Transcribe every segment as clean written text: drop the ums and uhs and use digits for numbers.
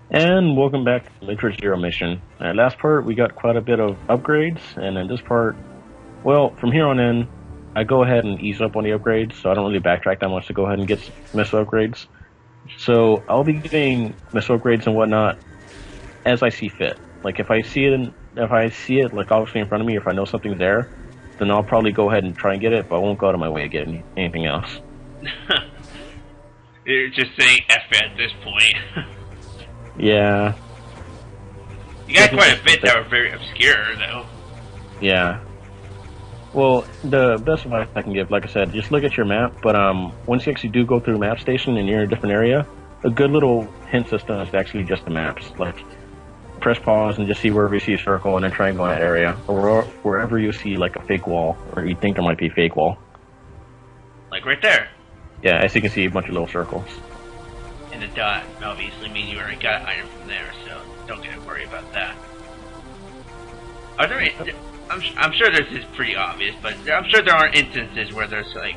And welcome back to Metroid Zero Mission. Last part, we got quite a bit of upgrades, and in this part, well, from here on in, I go ahead and ease up on the upgrades, so I don't really backtrack that much to go ahead and get missile upgrades. So I'll be getting missile upgrades and whatnot as I see fit. Like if I see it, like obviously in front of me, or if I know something's there, then I'll probably go ahead and try and get it, but I won't go out of my way to get anything else. You're just saying F it at this point. Yeah. You got quite a bit that were very obscure, though. Yeah. Well, the best advice I can give, like I said, just look at your map, but once you actually do go through a map station and you're in a different area, a good little hint system is actually just the maps. Like, press pause and just see wherever you see a circle and then try and go in that area. Or wherever you see, like, a fake wall, or you think there might be a fake wall. Like right there. Yeah, as you can see, a bunch of little circles. And the dot obviously means you already got an item from there, so don't get to worry about that. Are there? I'm sure this is pretty obvious, but I'm sure there are instances where there's like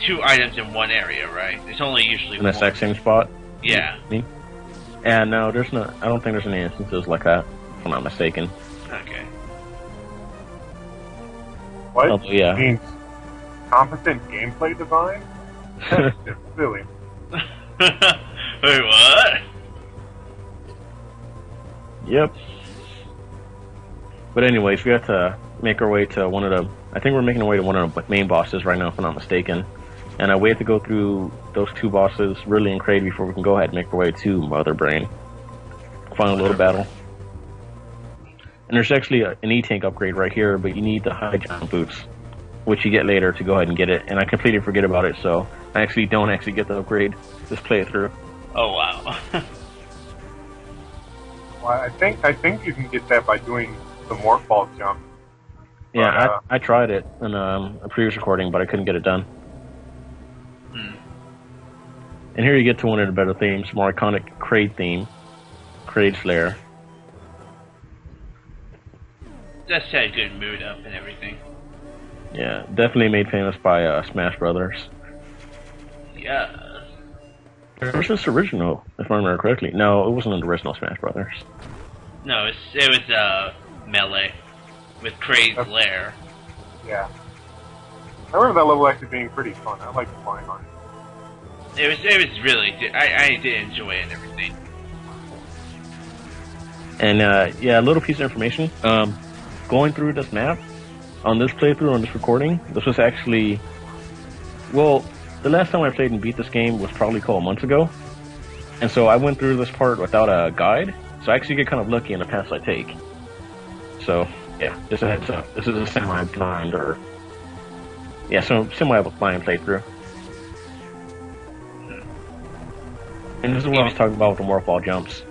2 items in one area, right? There's only usually in the exact same spot. Yeah. And no, there's not. I don't think there's any instances like that, if I'm not mistaken. Okay. What? Oh, yeah. Means competent gameplay design? That's just silly. Wait, what? Yep. But anyways, we have to make our way to one of the... I think we're making our way to one of the main bosses right now, if I'm not mistaken. And we have to go through those 2 bosses, Ridley and Kraid, before we can go ahead and make our way to Mother Brain. Final little battle. And there's actually an E-Tank upgrade right here, but you need the high jump boots, which you get later to go ahead and get it. And I completely forget about it, so I actually don't get the upgrade. Just play it through. Oh, wow. Well, I think you can get that by doing the morph ball jump. Yeah, I tried it in a previous recording, but I couldn't get it done. And here you get to one of the better themes, more iconic Kraid theme, Kraid's lair. Just had a good mood up and everything. Yeah, definitely made famous by Smash Brothers. Yeah. It was this original, if I remember correctly. No, it wasn't an original Smash Brothers. No, it was Melee with Kraid's lair. Yeah. I remember that level actually being pretty fun. I liked flying on it. It was really good. I did enjoy it and everything. And yeah, a little piece of information. Going through this map on this playthrough, on this recording, this was actually, well, the last time I played and beat this game was probably a couple months ago. And so I went through this part without a guide, so I actually get kind of lucky in the paths I take. So, yeah, just a heads up. This is a semi-blind, or... yeah, so semi-blind playthrough. And this is what I was talking about with the morph ball jumps.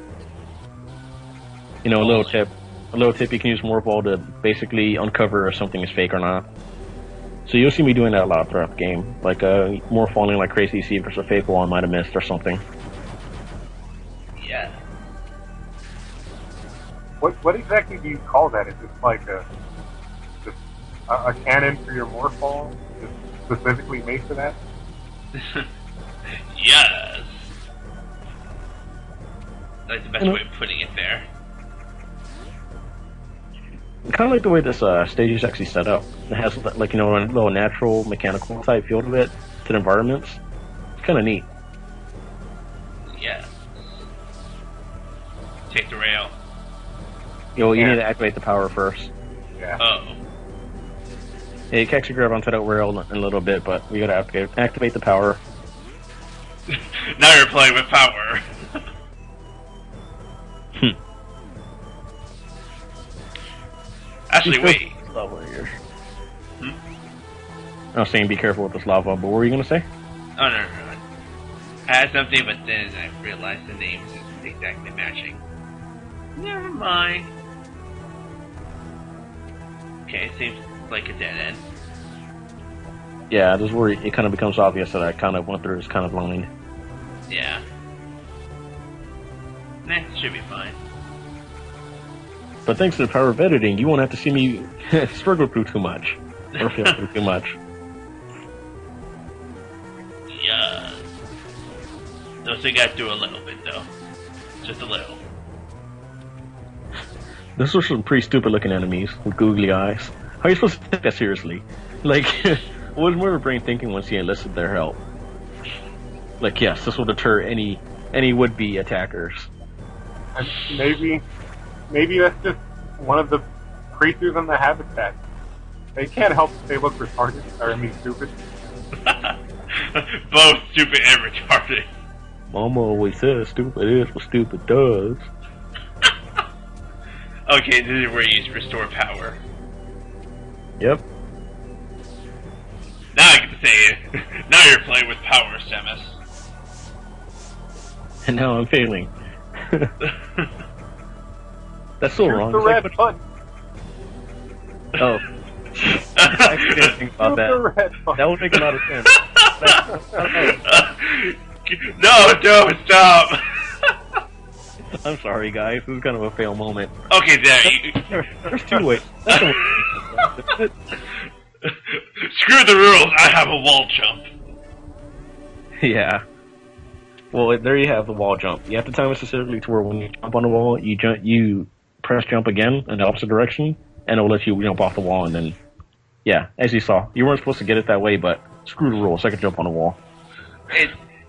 You know, a little tip, you can use morph ball to basically uncover if something is fake or not. So you'll see me doing that a lot throughout the game. Like, more falling like crazy, see if there's a fake wall I might have missed or something. Yeah. What exactly do you call that? Is it like a cannon for your morph ball? Just specifically made for that? Yes. That's the best way of putting it there. Kind of like the way this stage is actually set up. It has, like, you know, a little natural, mechanical type feel to it, to the environments. It's kind of neat. Yeah. Take the rail. You know, you need to activate the power first. Yeah. Oh. Yeah, you can actually grab onto that rail in a little bit, but we gotta activate the power. Now you're playing with power. Actually, wait. Lava here. I was saying be careful with this lava, but what were you gonna say? Oh, no. I had something, but then I realized the names isn't exactly matching. Never mind. Okay, it seems like a dead end. Yeah, this is where it kind of becomes obvious that I kind of went through this kind of line. Yeah. Nah, should be fine. But thanks to the power of editing, you won't have to see me struggle through too much. Or feel through too much. Yeah. Those thing got to do a little bit, though. Just a little. This was some pretty stupid looking enemies with googly eyes. How are you supposed to take that seriously? Like, what was my brain thinking once he enlisted their help? Like, yes, this will deter any would-be attackers. And maybe that's just one of the creatures in the habitat. They can't help if they look retarded. Or, I mean, stupid. Both stupid and retarded. Mama always says stupid is what stupid does. Okay, this is where you use restore power. Yep. Now I get to say it. Now you're playing with power, Samus. And now I'm failing. That's so wrong. The red button. Oh. I actually didn't think about that. That would make a lot of sense. No, don't stop. I'm sorry, guys. This is kind of a fail moment. Okay, there. There's two ways. Screw the rules. I have a wall jump. Yeah. Well, there you have the wall jump. You have to time it specifically to where when you jump on the wall, you press jump again in the opposite direction, and it will let you jump off the wall. And then, yeah, as you saw, you weren't supposed to get it that way, but screw the rules. I could jump on the wall.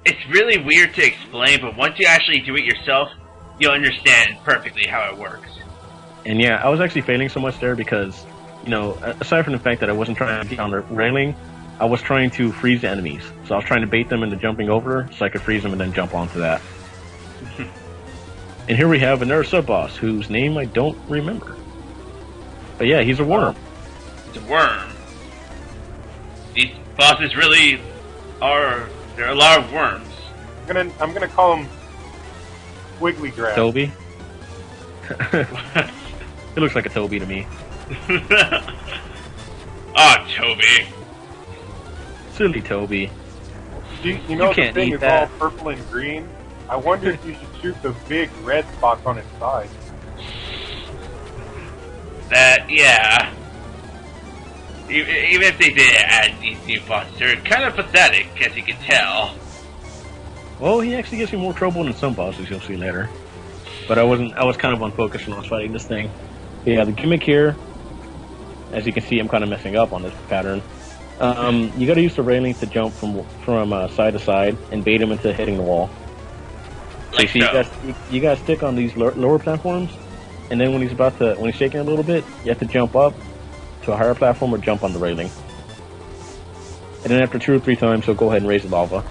It's really weird to explain, but once you actually do it yourself, you'll understand perfectly how it works. And yeah, I was actually failing so much there because, you know, aside from the fact that I wasn't trying to get on the railing, I was trying to freeze the enemies. So I was trying to bait them into jumping over so I could freeze them and then jump onto that. And here we have another sub-boss whose name I don't remember. But yeah, he's a worm. It's a worm. These bosses really are... There are a lot of worms. I'm gonna call him Wiggly Grass. Toby? It looks like a Toby to me. Ah, Toby. Silly Toby. You know You the can't thing eat is that. all purple and green? I wonder if you should shoot the big red spots on its side. That, yeah. Even if they did add these new bosses, they're kind of pathetic, as you can tell. Well, he actually gives me more trouble than some bosses you'll see later. But I was kind of unfocused when I was fighting this thing. But yeah, the gimmick here, as you can see, I'm kind of messing up on this pattern. You gotta use the railing to jump from side to side and bait him into hitting the wall. So Like you see, you gotta stick on these lower platforms, and then when he's shaking a little bit, you have to jump up to a higher platform or jump on the railing. And then after 2 or 3 times, he'll go ahead and raise the lava.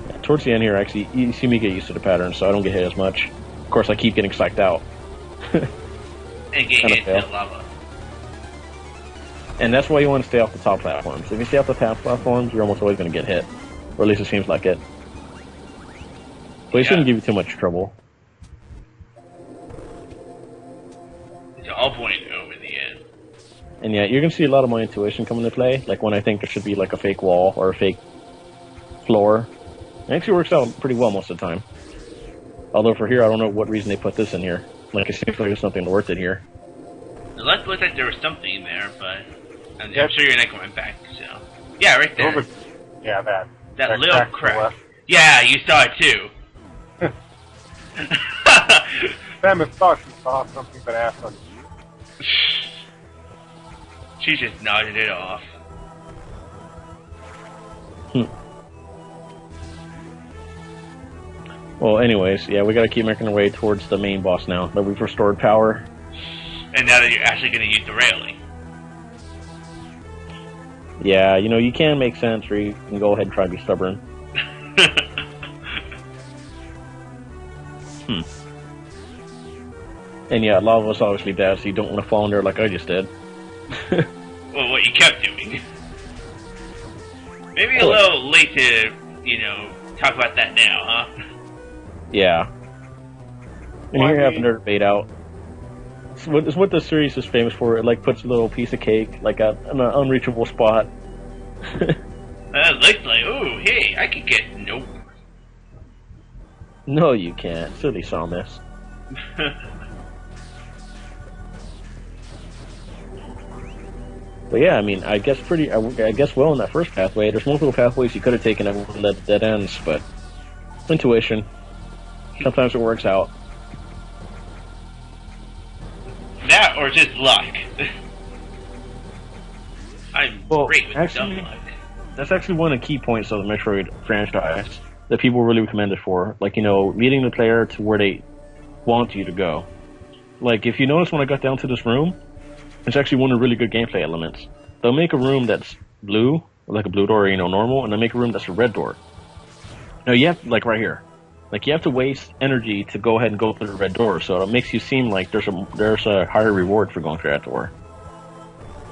Yeah, towards the end here, actually, you see me get used to the pattern, so I don't get hit as much. Of course, I keep getting psyched out. And get hit in the lava. And that's why you want to stay off the top platforms. If you stay off the top platforms, you're almost always going to get hit. Or at least it seems like it. But it shouldn't give you too much trouble. It's all pointing home in the end. And yeah, you're going to see a lot of my intuition come into play. Like when I think there should be like a fake wall or a fake floor. It actually works out pretty well most of the time. Although for here, I don't know what reason they put this in here. Like it seems like there's something worth it here. It looked like there was something in there, but I'm sure you're not going back, so... Yeah, right there. Yeah, That little crack to the crack. left. Yeah, you saw it too. Samus thought she saw something, but asked us. She just nodded it off. Well, anyways, yeah, we gotta keep making our way towards the main boss now that we've restored power. And now that you're actually going to use the railing. Yeah, you know, you can make sense, or you can go ahead and try to be stubborn. And yeah, lava was obviously bad, so you don't want to fall in there like I just did. Well, what you kept doing. Maybe a little late to, talk about that now, huh? Yeah. And here you have another bait out. It's what the series is famous for. It like puts a little piece of cake like in an unreachable spot. It looks like, ooh, hey, I could get nope. No, you can't. Silly Samus. But yeah, I mean, I guess well in that first pathway. There's multiple pathways you could have taken that led dead ends, but intuition. Sometimes it works out. that or just luck? I'm great with dumb luck. That's actually one of the key points of the Metroid franchise that people really recommend it for. Like, you know, leading the player to where they want you to go. Like, if you notice when I got down to this room, it's actually one of the really good gameplay elements. They'll make a room that's blue, like a blue door, you know, normal, and they'll make a room that's a red door. Now, you have, like, right here. Like, you have to waste energy to go ahead and go through the red door, so it makes you seem like there's a higher reward for going through that door.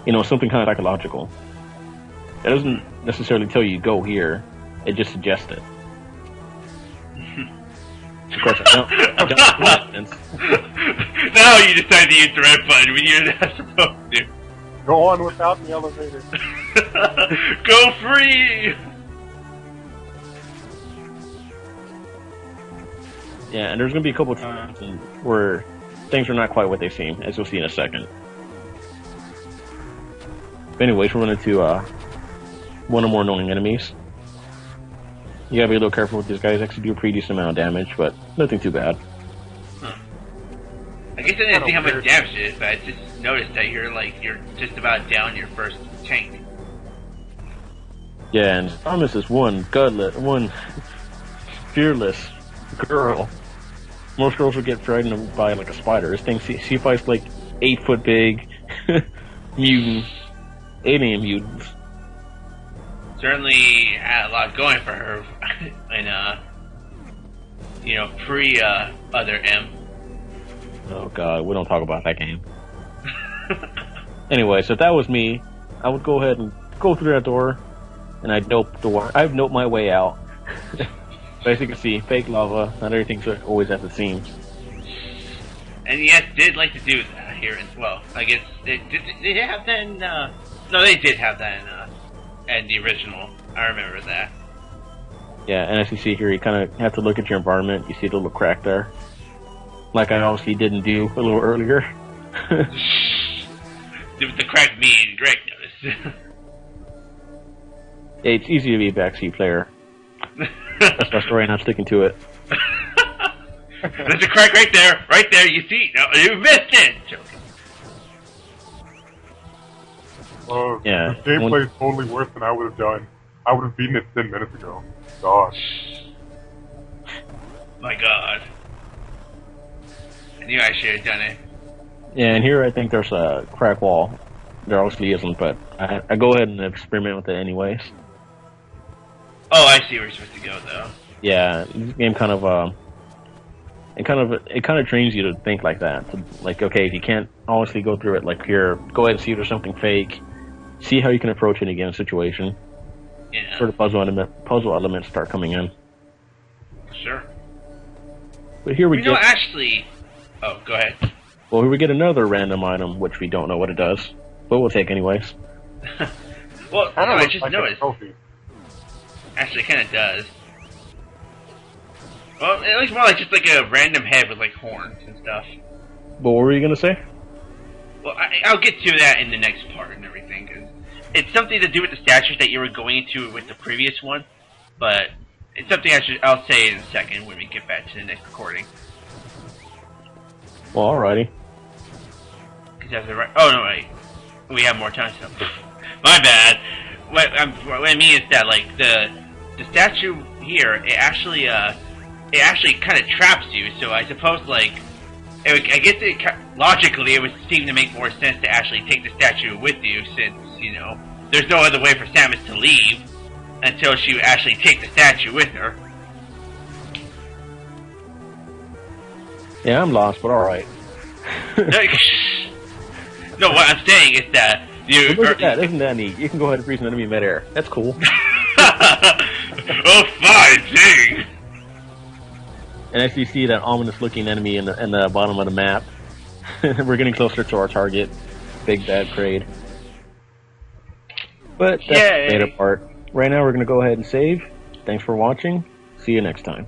You know, something kind of psychological. It doesn't necessarily tell you go here, it just suggests it. Of course, I don't Now you decide to use the red button when you're not supposed to. Go on without the elevator. Go free! Yeah, and there's going to be a couple of times where things are not quite what they seem, as you'll see in a second. But anyways, we're running to one or more annoying enemies. You gotta be a little careful with these guys. They actually do a pretty decent amount of damage, but nothing too bad. Huh. I guess I didn't see how much damage it is, but I just noticed that you're just about down your first tank. Yeah, and Thomas is one fearless girl. Most girls would get frightened by like a spider. This thing, she fights like 8 foot big mutants, alien mutants. Certainly had a lot going for her, and pre other M. Oh god, we don't talk about that game. Anyway, so if that was me, I would go ahead and go through that door, and I'd nope my way out. But as you can see, fake lava, not everything's always as it seems. And yes, did like to do that here as well. I guess did they have that in, no, they did have that in the original. I remember that. Yeah, and as you see here, you kind of have to look at your environment. You see the little crack there. Like I obviously didn't do a little earlier. The crack me and Greg noticed. Yeah, it's easy to be a backseat player. That's my story and I'm sticking to it. There's a crack right there, you see? No, you missed it! Joking. Yeah. The gameplay is totally worse than I would have done. I would have beaten it 10 minutes ago. Gosh. My god. I knew I should have done it. Yeah, and here I think there's a crack wall. There obviously isn't, but I go ahead and experiment with it anyways. Oh, I see where you're supposed to go, though. Yeah, this game kind of trains you to think like that. To, like, okay, if you can't honestly go through it, like here, go ahead and see if there's something fake. See how you can approach it again, situation. Yeah. Sort of puzzle elements start coming in. Sure. But here we get. Actually. Oh, go ahead. Well, here we get another random item, which we don't know what it does, but we'll take anyways. Well, I just like noticed. Actually, it kind of does. Well, it looks more like just like a random head with like horns and stuff. But what were you gonna say? Well, I'll get to that in the next part and everything, because it's something to do with the statues that you were going into with the previous one, but it's something I'll say in a second when we get back to the next recording. Well, alrighty. Oh no, wait. We have more time, so my bad. What I mean is that like the statue here, it actually kind of traps you. So I suppose like I guess logically it would seem to make more sense to actually take the statue with you, since there's no other way for Samus to leave until she actually takes the statue with her. Yeah, I'm lost, but alright. No, what I'm saying is that look at that, isn't that neat? You can go ahead and freeze an enemy midair. That's cool. Oh, fine, dang! And as you see that ominous-looking enemy in the bottom of the map, we're getting closer to our target, big bad Kraid. But that's the later part. Right now, we're going to go ahead and save. Thanks for watching. See you next time.